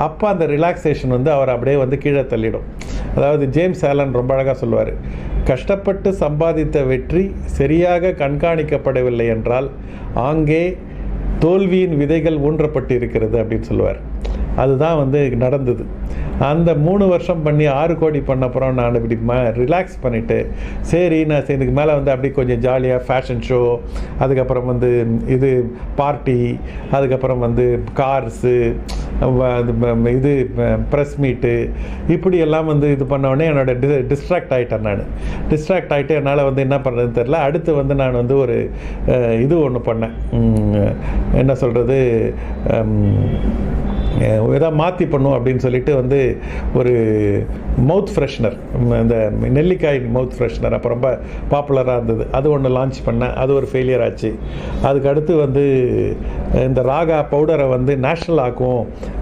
அப்போ அந்த ரிலாக்ஸேஷன் வந்து அவர் அப்படியே வந்து கீழே தள்ளிடும். அதாவது ஜேம்ஸ் ஆலன் ரொம்ப அழகாக சொல்லுவார், கஷ்டப்பட்டு சம்பாதித்த வெற்றி சரியாக கண்காணிக்கப்படவில்லை என்றால் ஆங்கே தோல்வியின் விதைகள் ஊன்றப்பட்டு இருக்கிறது அப்படின்னு சொல்லுவார். அதுதான் வந்து நடந்தது. அந்த 3 வருஷம் பண்ணி 6 கோடி பண்ண அப்புறம் நான் இப்படி ரிலாக்ஸ் பண்ணிவிட்டு, சரி நான் இதுக்கு மேலே வந்து அப்படி கொஞ்சம் ஜாலியாக ஃபேஷன் ஷோ, அதுக்கப்புறம் வந்து இது பார்ட்டி, அதுக்கப்புறம் வந்து கார்ஸு, இது ப்ரெஸ் மீட்டு, இப்படி எல்லாம் வந்து இது பண்ணோடனே என்னோட டிஸ்ட்ராக்ட் ஆகிட்டேன். நான் டிஸ்ட்ராக்ட் ஆகிட்டு என்னால் வந்து என்ன பண்ணுறதுன்னு தெரில. அடுத்து வந்து நான் வந்து ஒரு இது ஒன்று பண்ணேன், என்ன சொல்கிறது, எதாவது மாற்றி பண்ணும் அப்படின்னு சொல்லிட்டு வந்து ஒரு மவுத் ஃப்ரெஷ்னர், இந்த நெல்லிக்காய் மவுத் ஃப்ரெஷ்னர் அப்போ ரொம்ப பாப்புலராக இருந்தது, அது ஒன்று லான்ச் பண்ணேன். அது ஒரு ஃபெயிலியர் ஆச்சு. அதுக்கு அடுத்து வந்து இந்த ராகா பவுடரை வந்து நேஷ்னல் ஆக்கும்